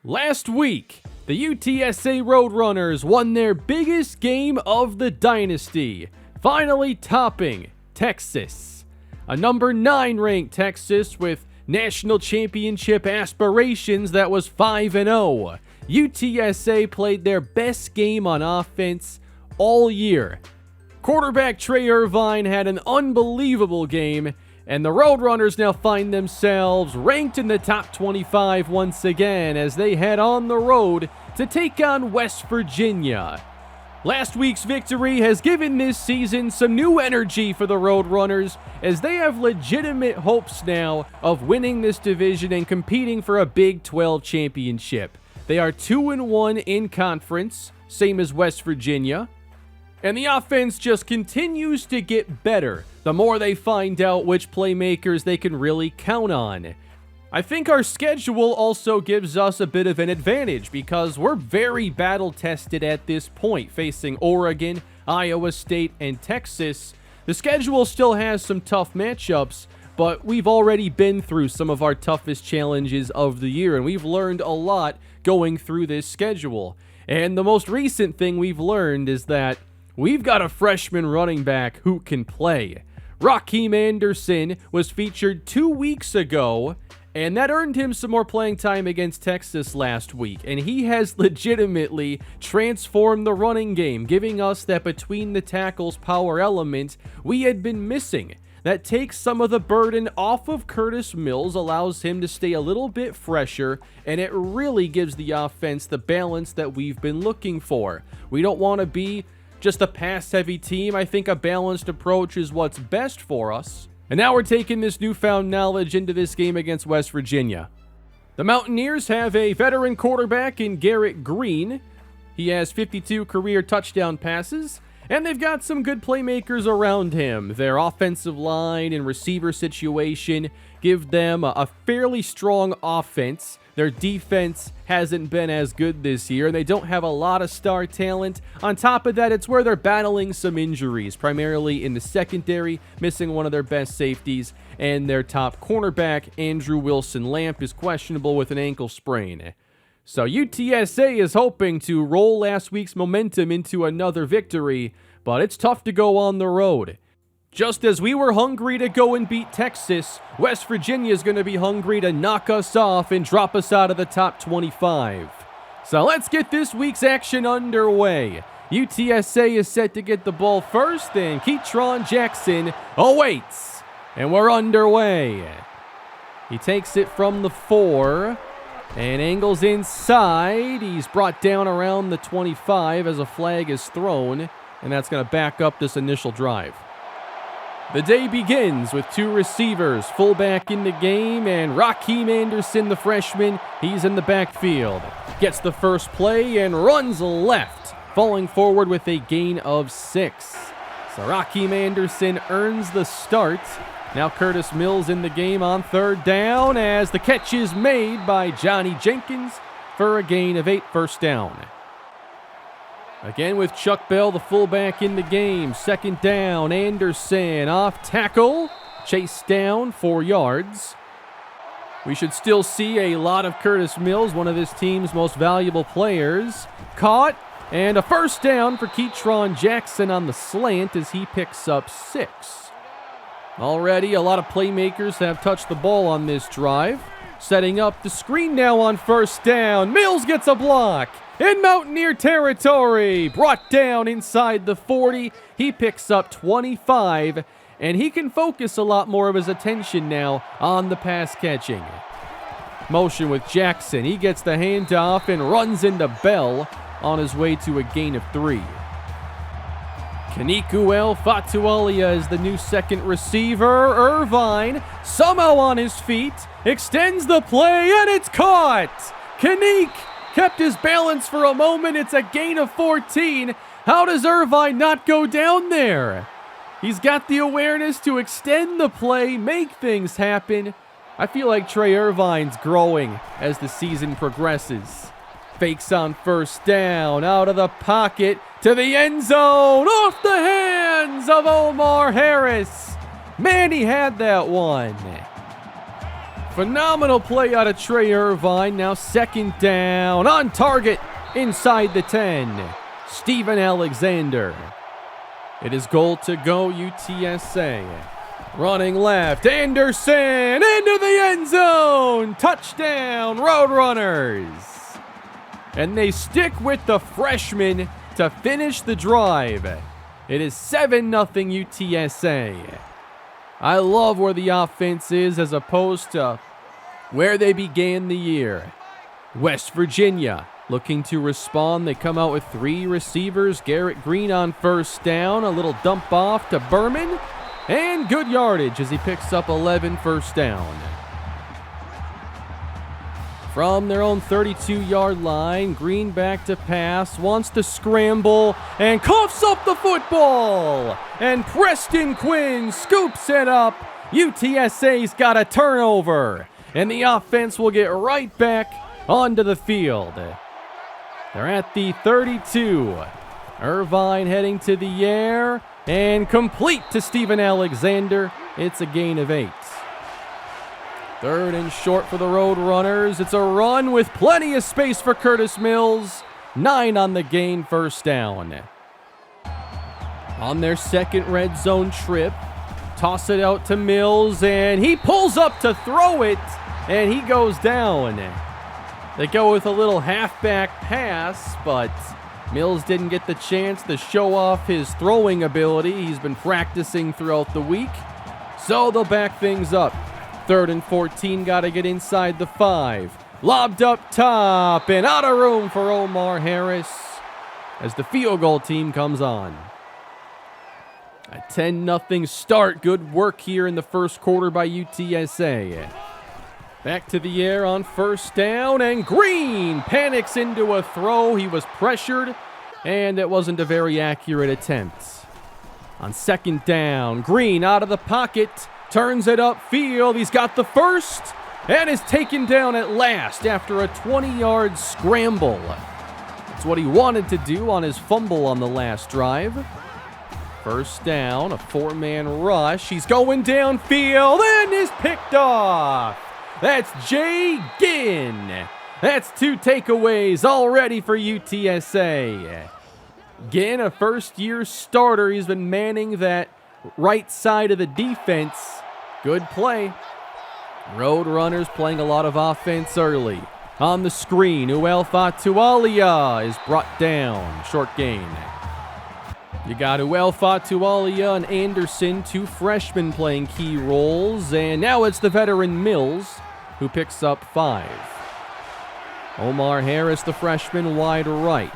Last week, the UTSA Roadrunners won their biggest game of the Dynasty, finally topping Texas. A number 9 ranked Texas with national championship aspirations that was 5-0. UTSA played their best game on offense all year. Quarterback Trey Irvine had an unbelievable game, and the Roadrunners now find themselves ranked in the top 25 once again as they head on the road to take on West Virginia. Last week's victory has given this season some new energy for the Roadrunners as they have legitimate hopes now of winning this division and competing for a Big 12 championship. They are 2-1 in conference, same as West Virginia. And the offense just continues to get better the more they find out which playmakers they can really count on. I think our schedule also gives us a bit of an advantage because we're very battle-tested at this point, facing Oregon, Iowa State, and Texas. The schedule still has some tough matchups, but we've already been through some of our toughest challenges of the year, and we've learned a lot going through this schedule. And the most recent thing we've learned is that we've got a freshman running back who can play. Raheem Anderson was featured 2 weeks ago, and that earned him some more playing time against Texas last week. And he has legitimately transformed the running game, giving us that between the tackles power element we had been missing. That takes some of the burden off of Curtis Mills, allows him to stay a little bit fresher, and it really gives the offense the balance that we've been looking for. We don't want to be just a pass-heavy team. I think a balanced approach is what's best for us. And now we're taking this newfound knowledge into this game against West Virginia. The Mountaineers have a veteran quarterback in Garrett Green. He has 52 career touchdown passes, and they've got some good playmakers around him. Their offensive line and receiver situation give them a fairly strong offense. Their defense hasn't been as good this year, and they don't have a lot of star talent. On top of that, it's where they're battling some injuries, primarily in the secondary, missing one of their best safeties, and their top cornerback, Andrew Wilson-Lamp, is questionable with an ankle sprain. So UTSA is hoping to roll last week's momentum into another victory, but it's tough to go on the road. Just as we were hungry to go and beat Texas, West Virginia is going to be hungry to knock us off and drop us out of the top 25. So let's get this week's action underway. UTSA is set to get the ball first, and Ketron Jackson awaits. And we're underway. He takes it from the 4 and angles inside. He's brought down around the 25 as a flag is thrown, and that's going to back up this initial drive. The day begins with 2 receivers, fullback in the game, and Raheem Anderson, the freshman, he's in the backfield. Gets the first play and runs left, falling forward with a gain of 6. So Raheem Anderson earns the start. Now Curtis Mills in the game on 3rd down as the catch is made by Johnny Jenkins for a gain of 8, first down. Again with Chuck Bell, the fullback in the game. 2nd down, Anderson off tackle. Chased down 4 yards. We should still see a lot of Curtis Mills, one of this team's most valuable players. Caught, and a first down for Ketron Jackson on the slant as he picks up 6. Already a lot of playmakers have touched the ball on this drive. Setting up the screen now on 1st down. Mills gets a block. In Mountaineer territory, brought down inside the 40. He picks up 25, and he can focus a lot more of his attention now on the pass catching. Motion with Jackson. He gets the handoff and runs into Bell on his way to a gain of 3. Kanikuel Fatualia is the new second receiver. Irvine, somehow on his feet, extends the play, and it's caught. Kanik kept his balance for a moment. It's a gain of 14. How does Irvine not go down there? He's got the awareness to extend the play, make things happen. I feel like Trey Irvine's growing as the season progresses. Fakes on 1st down, out of the pocket, to the end zone, off the hands of Omar Harris. Man, he had that one. Phenomenal play out of Trey Irvine. Now second down, on target, inside the 10. Steven Alexander. It is goal to go, UTSA. Running left, Anderson into the end zone. Touchdown, Roadrunners. And they stick with the freshman to finish the drive. It is 7-0 UTSA. I love where the offense is as opposed to where they began the year. West Virginia looking to respond. They come out with 3 receivers. Garrett Green on first down. A little dump off to Berman. And good yardage as he picks up 11 first down. From their own 32-yard line, Green back to pass, wants to scramble, and coughs up the football. And Preston Quinn scoops it up. UTSA's got a turnover, and the offense will get right back onto the field. They're at the 32. Irvine heading to the air, and complete to Steven Alexander. It's a gain of 8. Third and short for the Roadrunners. It's a run with plenty of space for Curtis Mills. 9 on the gain, first down. On their second red zone trip, toss it out to Mills, and he pulls up to throw it, and he goes down. They go with a little halfback pass, but Mills didn't get the chance to show off his throwing ability. He's been practicing throughout the week, so they'll back things up. 3rd and 14, got to get inside the 5. Lobbed up top and out of room for Omar Harris as the field goal team comes on. A 10-0 start. Good work here in the first quarter by UTSA. Back to the air on first down, and Green panics into a throw. He was pressured, and it wasn't a very accurate attempt. On second down, Green out of the pocket, turns it upfield. He's got the first and is taken down at last after a 20-yard scramble. That's what he wanted to do on his fumble on the last drive. First down, a 4-man rush. He's going downfield and is picked off. That's Jay Ginn. That's 2 takeaways already for UTSA. Ginn, a first-year starter. He's been manning that right side of the defense. Good play. Roadrunners playing a lot of offense early. On the screen, Uel Fatualia is brought down. Short gain. You got Uel Fatualia and Anderson, 2 freshmen playing key roles. And now it's the veteran Mills who picks up 5. Omar Harris, the freshman, wide right.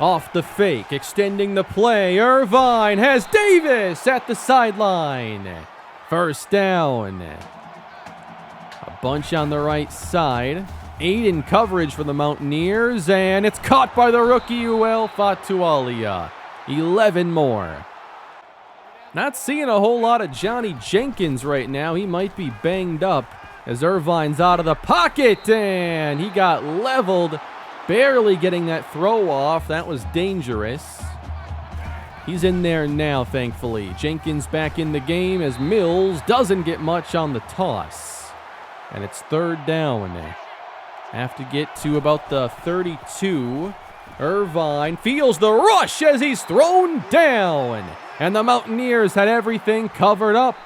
Off the fake, extending the play. Irvine has Davis at the sideline. First down. A bunch on the right side. 8 in coverage for the Mountaineers, and it's caught by the rookie Uel Fatualia. 11 more. Not seeing a whole lot of Johnny Jenkins right now. He might be banged up as Irvine's out of the pocket, and he got leveled. Barely getting that throw off. That was dangerous. He's in there now, thankfully. Jenkins back in the game as Mills doesn't get much on the toss. And it's 3rd down. Have to get to about the 32. Irvine feels the rush as he's thrown down. And the Mountaineers had everything covered up.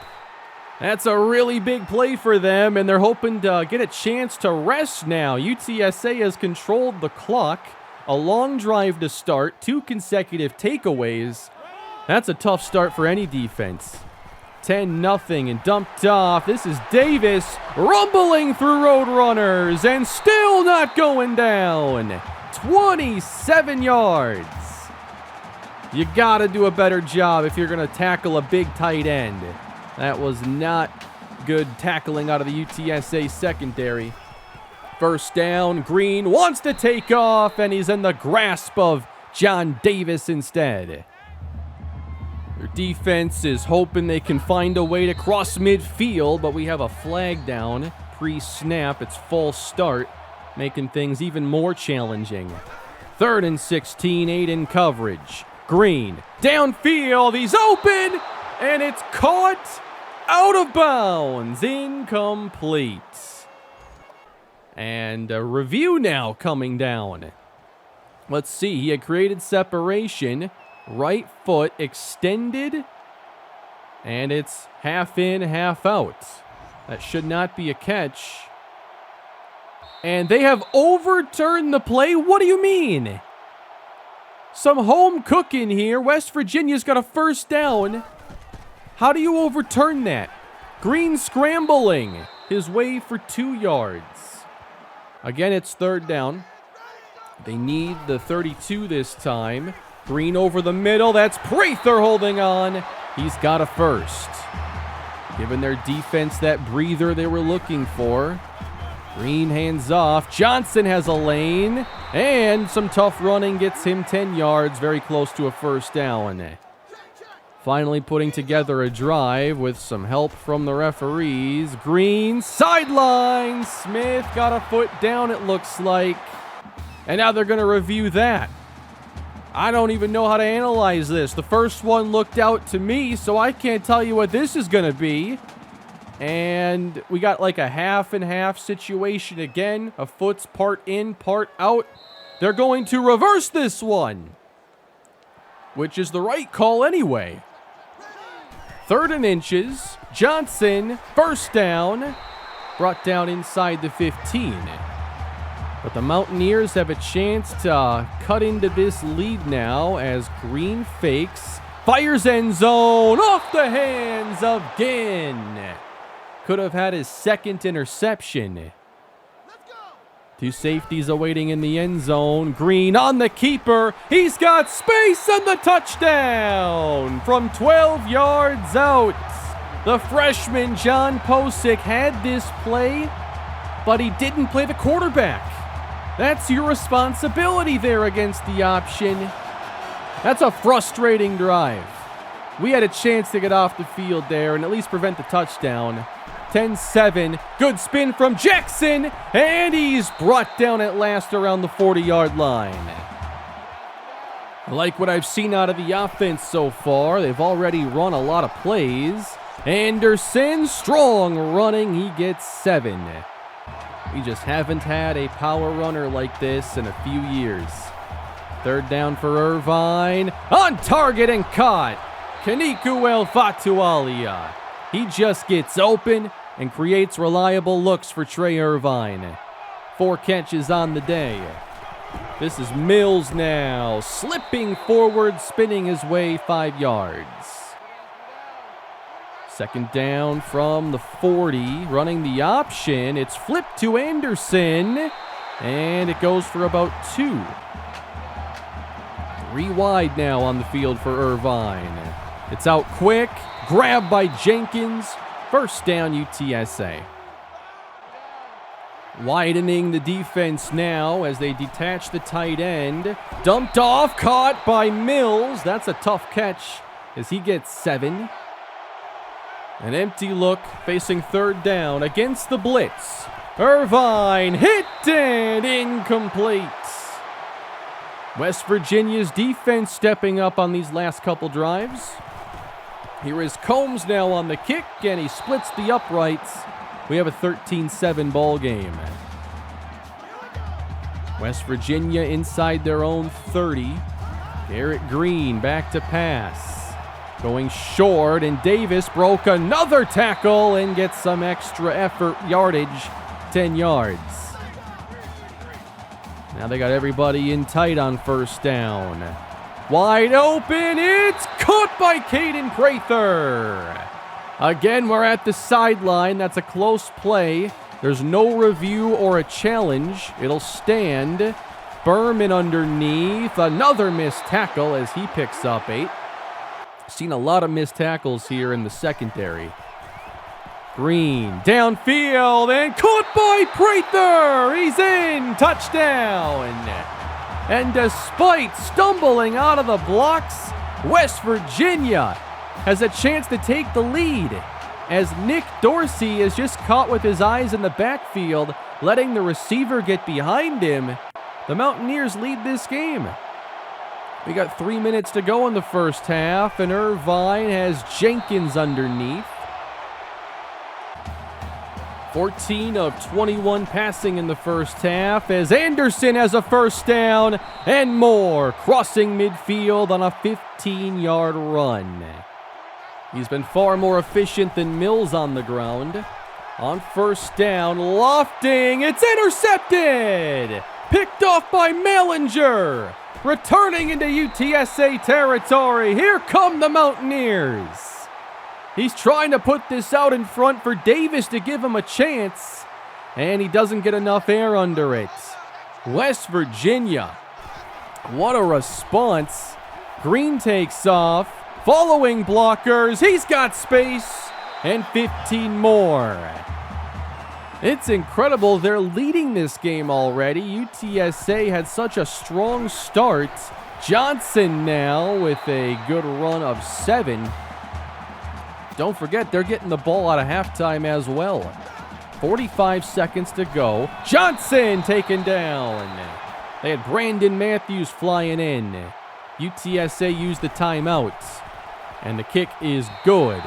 That's a really big play for them, and they're hoping to get a chance to rest now. UTSA has controlled the clock. A long drive to start, 2 consecutive takeaways. That's a tough start for any defense. 10-0 and dumped off. This is Davis rumbling through Roadrunners and still not going down. 27 yards. You got to do a better job if you're going to tackle a big tight end. That was not good tackling out of the UTSA secondary. First down, Green wants to take off, and he's in the grasp of John Davis instead. Their defense is hoping they can find a way to cross midfield, but we have a flag down pre-snap. It's false start, making things even more challenging. 3rd and 16, 8 in coverage. Green, downfield, he's open, and it's caught out of bounds. Incomplete. And a review now coming down. Let's see. He had created separation. Right foot extended. And it's half in, half out. That should not be a catch. And they have overturned the play? What do you mean? Some home cooking here. West Virginia's got a first down. How do you overturn that? Green scrambling his way for 2 yards. Again, it's third down. They need the 32 this time. Green over the middle. That's Prather holding on. He's got a first. Giving their defense that breather they were looking for. Green hands off. Johnson has a lane. And some tough running gets him 10 yards. Very close to a first down. Finally putting together a drive with some help from the referees. Green, sideline. Smith got a foot down, it looks like. And now they're going to review that. I don't even know how to analyze this. The first one looked out to me, so I can't tell you what this is going to be. And we got like a half and half situation again. A foot's part in, part out. They're going to reverse this one, which is the right call anyway. 3rd and inches. Johnson, first down. Brought down inside the 15. But the Mountaineers have a chance to cut into this lead now as Green fakes. Fires end zone off the hands of Ginn. Could have had his second interception. 2 safeties awaiting in the end zone. Green on the keeper. He's got space and the touchdown from 12 yards out. The freshman John Posick had this play, but he didn't play the quarterback. That's your responsibility there against the option. That's a frustrating drive. We had a chance to get off the field there and at least prevent the touchdown. 10-7, good spin from Jackson, and he's brought down at last around the 40-yard line. I like what I've seen out of the offense so far. They've already run a lot of plays. Anderson, strong running, he gets 7. We just haven't had a power runner like this in a few years. 3rd down for Irvine, on target and caught. Kaniku El Fatualia. He just gets open and creates reliable looks for Trey Irvine. 4 catches on the day. This is Mills now, slipping forward, spinning his way 5 yards. 2nd down from the 40, running the option. It's flipped to Anderson, and it goes for about 2. 3 wide now on the field for Irvine. It's out quick, grabbed by Jenkins. First down, UTSA. Widening the defense now as they detach the tight end. Dumped off, caught by Mills. That's a tough catch as he gets 7. An empty look facing 3rd down against the blitz. Irvine hit and incomplete. West Virginia's defense stepping up on these last couple drives. Here is Combs now on the kick, and he splits the uprights. We have a 13-7 ball game. West Virginia inside their own 30. Garrett Green back to pass. Going short, and Davis broke another tackle and gets some extra effort yardage, 10 yards. Now they got everybody in tight on first down. Wide open, it's caught by Caden Prather. Again, we're at the sideline. That's a close play. There's no review or a challenge. It'll stand. Berman underneath. Another missed tackle as he picks up 8. Seen a lot of missed tackles here in the secondary. Green downfield and caught by Prather. He's in. Touchdown. And despite stumbling out of the blocks, West Virginia has a chance to take the lead as Nick Dorsey is just caught with his eyes in the backfield, letting the receiver get behind him. The Mountaineers lead this game. We got 3 minutes to go in the first half, and Irvine has Jenkins underneath. 14 of 21 passing in the first half as Anderson has a first down and more, crossing midfield on a 15-yard run. He's been far more efficient than Mills on the ground. On first down, lofting, it's intercepted! Picked off by Mellinger! Returning into UTSA territory, here come the Mountaineers! He's trying to put this out in front for Davis to give him a chance, and he doesn't get enough air under it. West Virginia, what a response. Green takes off, following blockers, he's got space, and 15 more. It's incredible, they're leading this game already. UTSA had such a strong start. Johnson now with a good run of 7. Don't forget, they're getting the ball out of halftime as well. 45 seconds to go. Johnson taken down. They had Brandon Matthews flying in. UTSA used the timeout, and the kick is good.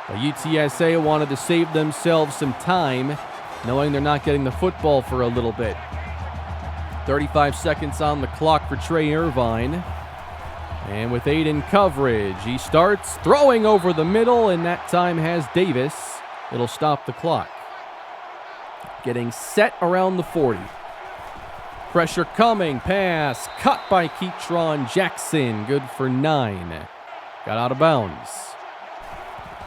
But UTSA wanted to save themselves some time, knowing they're not getting the football for a little bit. 35 seconds on the clock for Trey Irvine. And with 8 in coverage, he starts throwing over the middle, and that time has Davis. It'll stop the clock. Getting set around the 40. Pressure coming, pass, cut by Keatron Jackson, good for 9. Got out of bounds.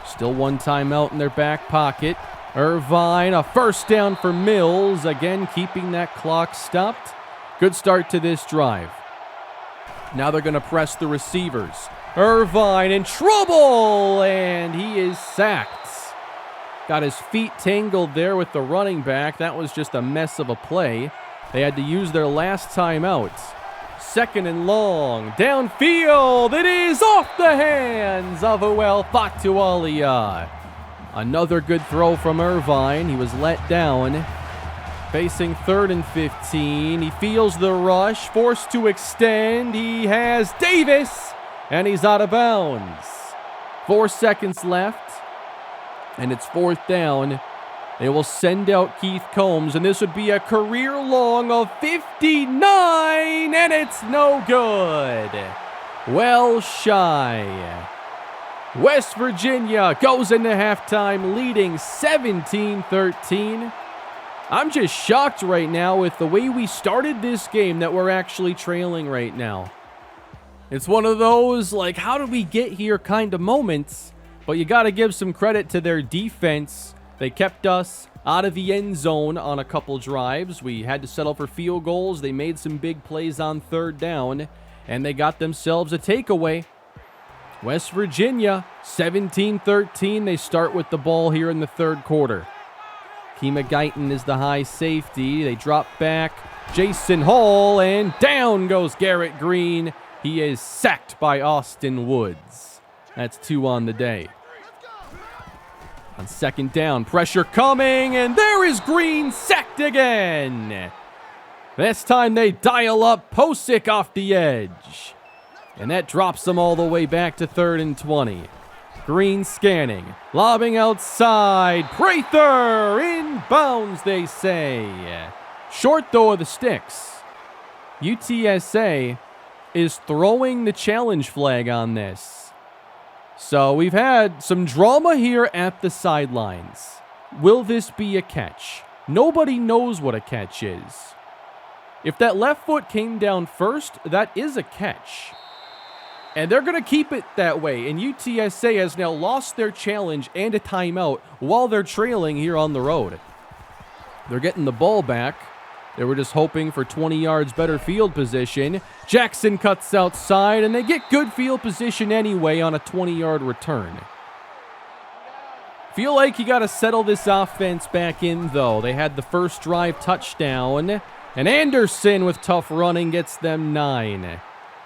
Still one timeout in their back pocket. Irvine, a first down for Mills, again keeping that clock stopped. Good start to this drive. Now they're going to press the receivers. Irvine in trouble, and he is sacked. Got his feet tangled there with the running back. That was just a mess of a play. They had to use their last timeout. Second and long. Downfield. It is off the hands of Uel Fatualia. Another good throw from Irvine. He was let down. Facing 3rd and 15. He feels the rush. Forced to extend. He has Davis. And he's out of bounds. 4 seconds left. And it's 4th down. They will send out Keith Combs. And this would be a career long of 59. And it's no good. Well shy. West Virginia goes into halftime leading 17-13. I'm just shocked right now with the way we started this game that we're actually trailing right now. It's one of those, like, how did we get here kind of moments, but you got to give some credit to their defense. They kept us out of the end zone on a couple drives. We had to settle for field goals. They made some big plays on 3rd down, and they got themselves a takeaway. West Virginia, 17-13. They start with the ball here in the 3rd quarter. Kima Guyton is the high safety. They drop back. Jason Hall, and down goes Garrett Green. He is sacked by Austin Woods. That's 2 on the day. On 2nd down, pressure coming, and there is Green sacked again. This time they dial up Posick off the edge. And that drops them all the way back to 3rd and 20. Green scanning, lobbing outside. Prather in bounds, they say. Short, though, of the sticks. UTSA is throwing the challenge flag on this. So we've had some drama here at the sidelines. Will this be a catch? Nobody knows what a catch is. If that left foot came down first, that is a catch. And they're going to keep it that way. And UTSA has now lost their challenge and a timeout while they're trailing here on the road. They're getting the ball back. They were just hoping for 20 yards better field position. Jackson cuts outside, and they get good field position anyway on a 20-yard return. Feel like you got to settle this offense back in, though. They had the first drive touchdown, and Anderson with tough running gets them 9.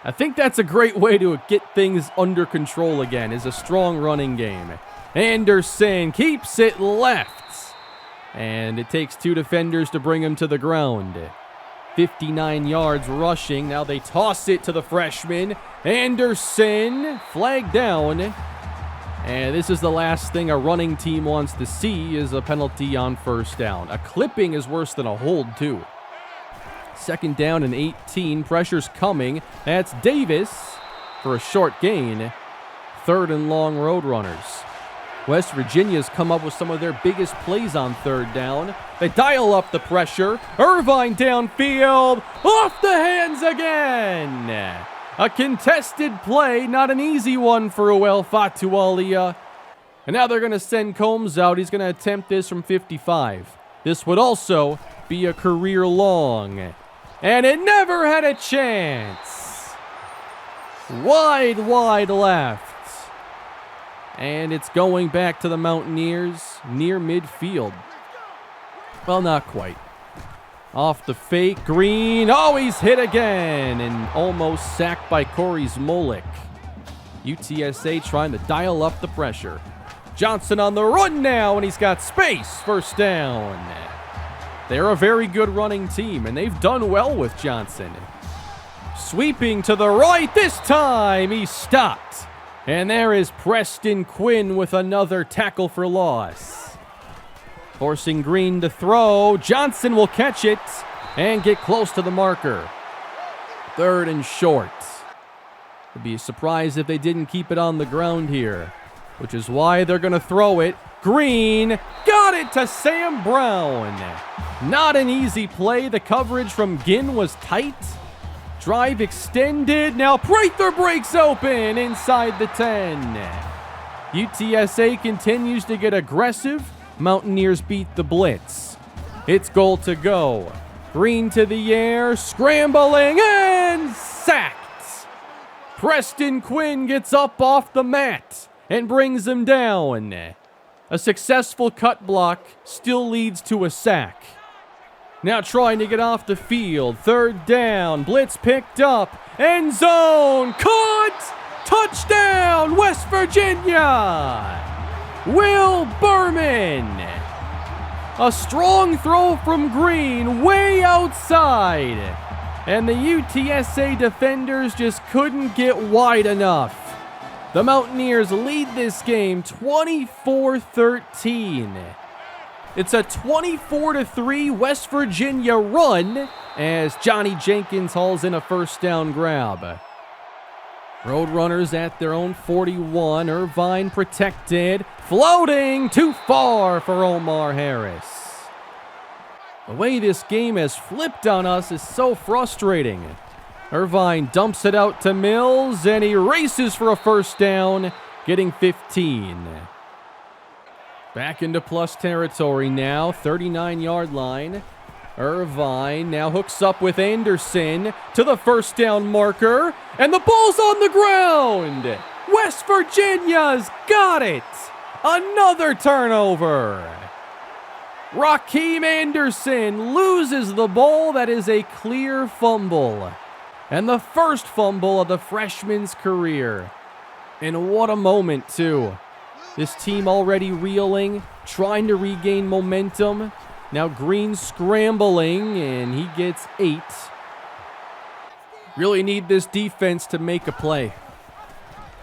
I think that's a great way to get things under control again, is a strong running game. Anderson keeps it left. And it takes 2 defenders to bring him to the ground. 59 yards rushing. Now they toss it to the freshman. Anderson flagged down. And this is the last thing a running team wants to see is a penalty on first down. A clipping is worse than a hold, too. Second down and 18. Pressure's coming. That's Davis for a short gain. Third and long, Roadrunners. West Virginia's come up with some of their biggest plays on third down. They dial up the pressure. Irvine downfield. Off the hands again. A contested play, not an easy one for Uel Fatualia. And now they're going to send Combs out. He's going to attempt this from 55. This would also be a career long. And it never had a chance. Wide left. And it's going back to the Mountaineers near midfield. Well, not quite. Off the fake, Green. Oh, he's hit again and almost sacked by Corey Smolik. UTSA trying to dial up the pressure. Johnson on the run now, and he's got space. First down. They're a very good running team, and they've done well with Johnson. Sweeping to the right this time. He stopped. And there is Preston Quinn with another tackle for loss. Forcing Green to throw. Johnson will catch it and get close to the marker. Third and short. Would be surprised if they didn't keep it on the ground here, which is why they're going to throw it. Green got it to Sam Brown. Not an easy play. The coverage from Ginn was tight. Drive extended. Now Prather breaks open inside the 10. UTSA continues to get aggressive. Mountaineers beat the blitz. It's goal to go. Green to the air, scrambling and sacked. Preston Quinn gets up off the mat and brings him down. A successful cut block still leads to a sack. Now trying to get off the field. Third down. Blitz picked up. End zone. Caught. Touchdown, West Virginia. Will Berman. A strong throw from Green way outside. And the UTSA defenders just couldn't get wide enough. The Mountaineers lead this game 24-13. It's a 24-3 West Virginia run as Johnny Jenkins hauls in a first down grab. Roadrunners at their own 41. Irvine protected. Floating too far for Omar Harris. The way this game has flipped on us is so frustrating. Irvine dumps it out to Mills, and he races for a first down, getting 15. Back into plus territory now, 39-yard line. Irvine now hooks up with Anderson to the first down marker, and the ball's on the ground. West Virginia's got it. Another turnover. Raheem Anderson loses the ball. That is a clear fumble. And the first fumble of the freshman's career. And what a moment, too. This team already reeling, trying to regain momentum. Now Green scrambling, and he gets 8. Really need this defense to make a play.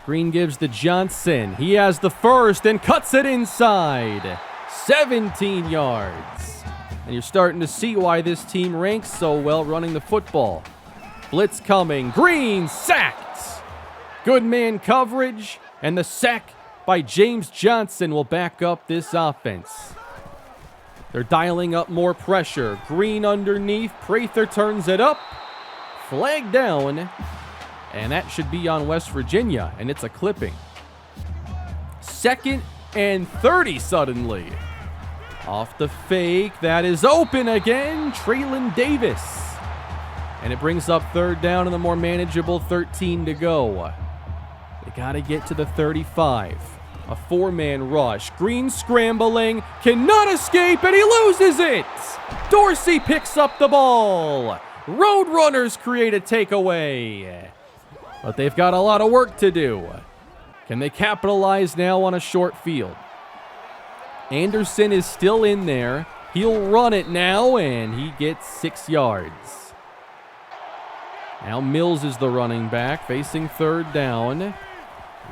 Green gives to Johnson. He has the first and cuts it inside. 17 yards. And you're starting to see why this team ranks so well running the football. Blitz coming. Green sacked. Good man coverage, and the sack by James Johnson will back up this offense. They're dialing up more pressure. Green underneath. Prather turns it up. Flag down. And that should be on West Virginia, and it's a clipping. 2nd and 30 suddenly. Off the fake. That is open again. Traylon Davis. And it brings up third down and the more manageable 13 to go. They got to get to the 35. A 4-man rush. Green scrambling. Cannot escape, and he loses it. Dorsey picks up the ball. Roadrunners create a takeaway. But they've got a lot of work to do. Can they capitalize now on a short field? Anderson is still in there. He'll run it now, and he gets 6 yards. Now Mills is the running back, facing third down.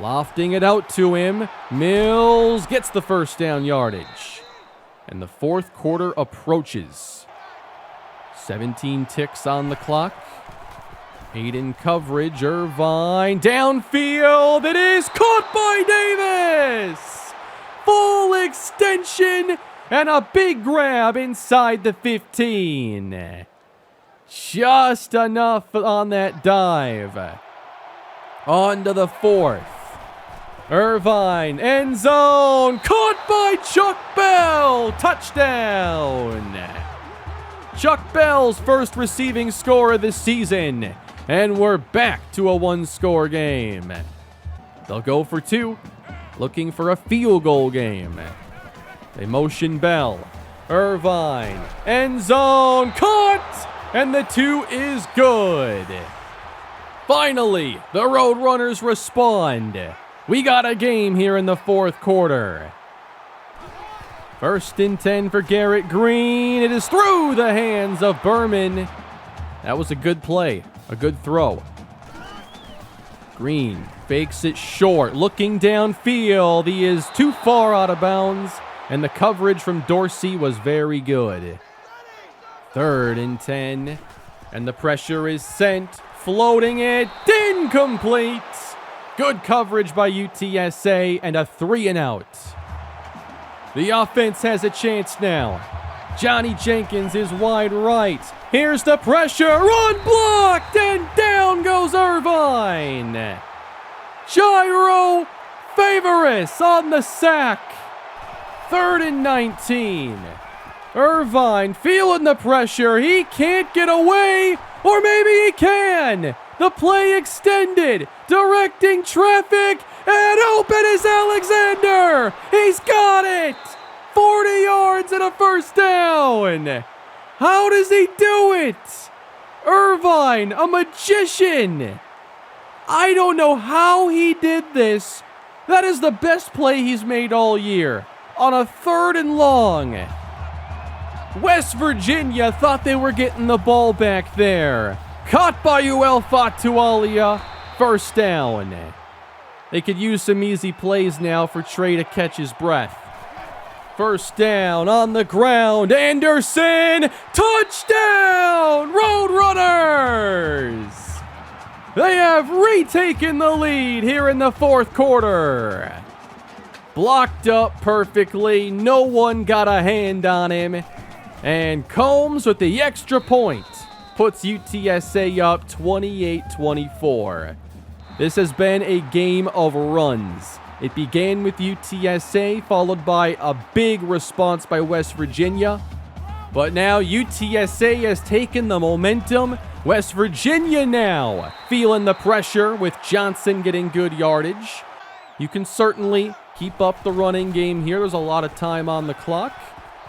Lofting it out to him. Mills gets the first down yardage. And the fourth quarter approaches. 17 ticks on the clock. 8 in coverage. Irvine downfield. It is caught by Davis. Full extension and a big grab inside the 15. Just enough on that dive. On to the fourth. Irvine, end zone, caught by Chuck Bell, touchdown. Chuck Bell's first receiving score of the season, and we're back to a one-score game. They'll go for 2, looking for a field goal game. They motion Bell, Irvine, end zone, caught, and the 2 is good. Finally, the Roadrunners respond. We got a game here in the fourth quarter. 1st and 10 for Garrett Green. It is through the hands of Berman. That was a good play, a good throw. Green fakes it short, looking downfield. He is too far out of bounds, and the coverage from Dorsey was very good. 3rd and 10, and the pressure is sent. Floating it, incomplete. Good coverage by UTSA and a 3-and-out. The offense has a chance now. Johnny Jenkins is wide right. Here's the pressure, unblocked, and down goes Irvine. Gyro Favoris on the sack. 3rd and 19. Irvine feeling the pressure. He can't get away, or maybe he can. The play extended, directing traffic, and open is Alexander. He's got it. 40 yards and a first down. How does he do it? Irvine, a magician. I don't know how he did this. That is the best play he's made all year. On a 3rd and long. West Virginia thought they were getting the ball back there. Caught by UL Fatualia. First down. They could use some easy plays now for Trey to catch his breath. First down on the ground. Anderson. Touchdown. Roadrunners. They have retaken the lead here in the fourth quarter. Blocked up perfectly. No one got a hand on him. And Combs with the extra point puts UTSA up 28-24. This has been a game of runs. It began with UTSA, followed by a big response by West Virginia. But now UTSA has taken the momentum. West Virginia now feeling the pressure with Johnson getting good yardage. You can certainly keep up the running game here. There's a lot of time on the clock.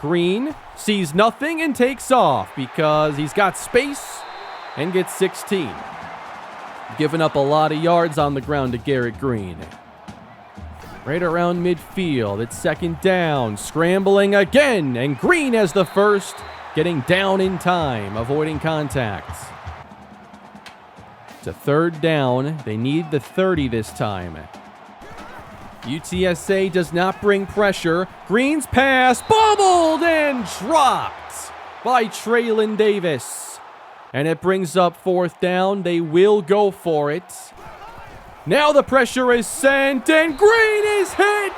Green sees nothing and takes off because he's got space and gets 16. Giving up a lot of yards on the ground to Garrett Green. Right around midfield, it's 2nd down. Scrambling again, and Green has the first, getting down in time, avoiding contact. It's a 3rd down. They need the 30 this time. UTSA does not bring pressure. Green's pass bobbled and dropped by Traylon Davis. And it brings up 4th down. They will go for it. Now the pressure is sent and Green is hit.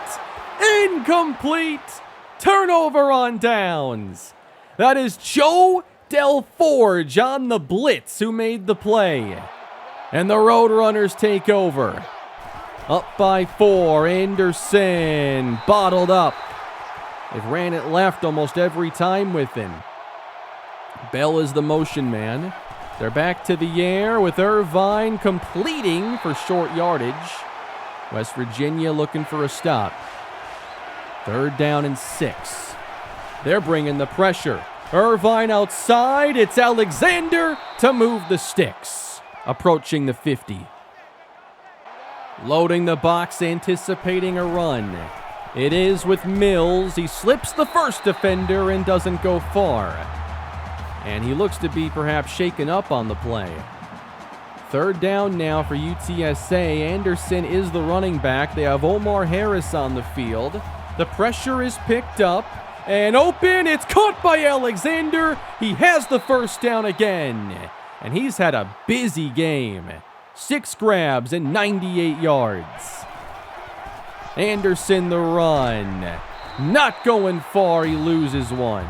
Incomplete. Turnover on downs. That is Joe Del Forge on the blitz who made the play. And the Roadrunners take over. Up by 4, Anderson, bottled up. They've ran it left almost every time with him. Bell is the motion man. They're back to the air with Irvine completing for short yardage. West Virginia looking for a stop. 3rd down and 6. They're bringing the pressure. Irvine outside. It's Alexander to move the sticks. Approaching the 50. Loading the box, anticipating a run. It is with Mills. He slips the first defender and doesn't go far. And he looks to be perhaps shaken up on the play. Third down now for UTSA. Anderson is the running back. They have Omar Harris on the field. The pressure is picked up. And open, it's caught by Alexander. He has the first down again. And he's had a busy game. 6 grabs and 98 yards. Anderson the run. Not going far, he loses one.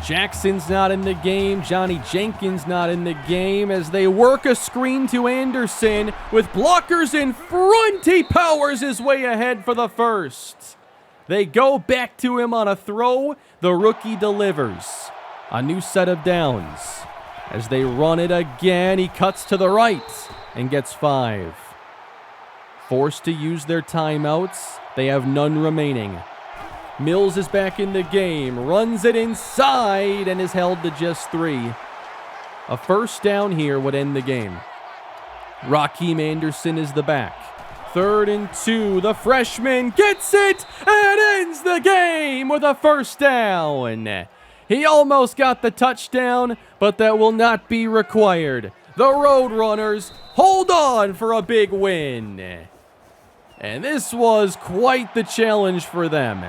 Jackson's not in the game. Johnny Jenkins not in the game as they work a screen to Anderson. With blockers in front, he powers his way ahead for the first. They go back to him on a throw. The rookie delivers. A new set of downs. As they run it again, he cuts to the right and gets 5. Forced to use their timeouts. They have none remaining. Mills is back in the game, runs it inside, and is held to just 3. A first down here would end the game. Raheem Anderson is the back. 3rd and 2, the freshman gets it and ends the game with a first down. He almost got the touchdown, but that will not be required. The Roadrunners hold on for a big win. And this was quite the challenge for them.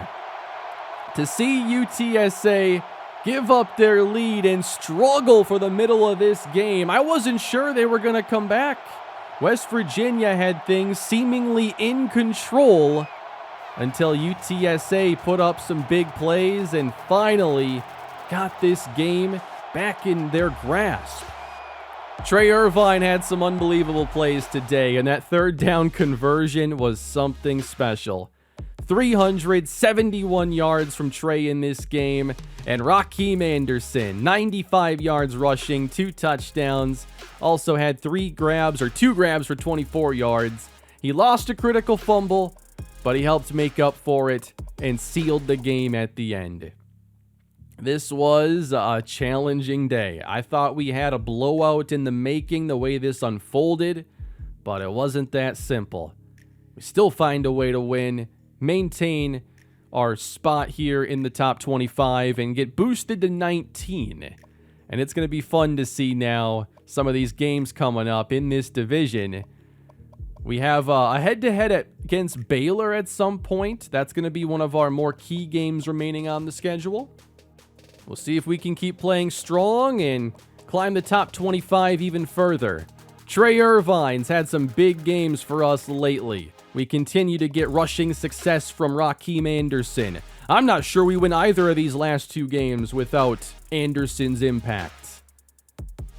To see UTSA give up their lead and struggle for the middle of this game, I wasn't sure they were going to come back. West Virginia had things seemingly in control until UTSA put up some big plays and finally got this game back in their grasp. Trey Irvine had some unbelievable plays today, and that third down conversion was something special. 371 yards from Trey in this game, and Raheem Anderson, 95 yards rushing, 2 touchdowns, also had 2 grabs for 24 yards. He lost a critical fumble, but he helped make up for it and sealed the game at the end. This was a challenging day. I thought we had a blowout in the making the way this unfolded, but it wasn't that simple. We still find a way to win, maintain our spot here in the top 25, and get boosted to 19. And it's going to be fun to see now some of these games coming up in this division. We have a head-to-head against Baylor at some point. That's going to be one of our more key games remaining on the schedule. We'll see if we can keep playing strong and climb the top 25 even further. Trey Irvine's had some big games for us lately. We continue to get rushing success from Raheem Anderson. I'm not sure we win either of these last 2 games without Anderson's impact.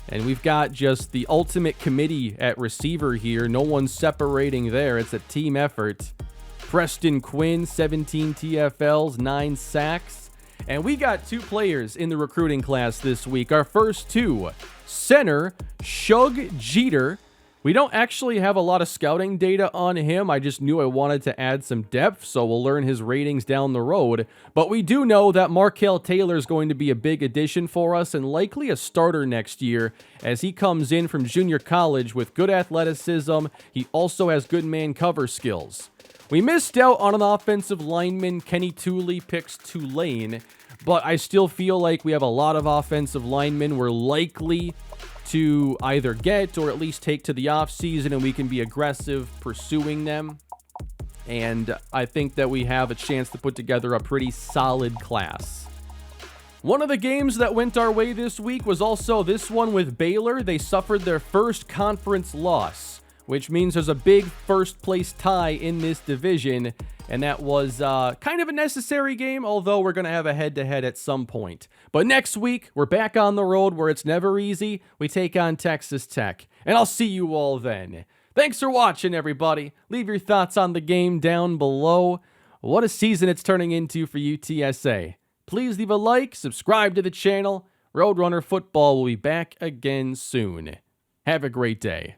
And we've got just the ultimate committee at receiver here. No one's separating there. It's a team effort. Preston Quinn, 17 TFLs, 9 sacks. And we got 2 players in the recruiting class this week. Our first 2, center Shug Jeter. We don't actually have a lot of scouting data on him. I just knew I wanted to add some depth, so we'll learn his ratings down the road. But we do know that Markel Taylor is going to be a big addition for us and likely a starter next year as he comes in from junior college with good athleticism. He also has good man cover skills. We missed out on an offensive lineman. Kenny Tooley picks Tulane, but I still feel like we have a lot of offensive linemen we're likely to either get or at least take to the offseason, and we can be aggressive pursuing them. And I think that we have a chance to put together a pretty solid class. One of the games that went our way this week was also this one with Baylor. They suffered their first conference loss, which means there's a big first place tie in this division, and that was kind of a necessary game, although we're going to have a head-to-head at some point. But next week, we're back on the road where it's never easy. We take on Texas Tech, and I'll see you all then. Thanks for watching, everybody. Leave your thoughts on the game down below. What a season it's turning into for UTSA. Please leave a like, subscribe to the channel. Roadrunner Football will be back again soon. Have a great day.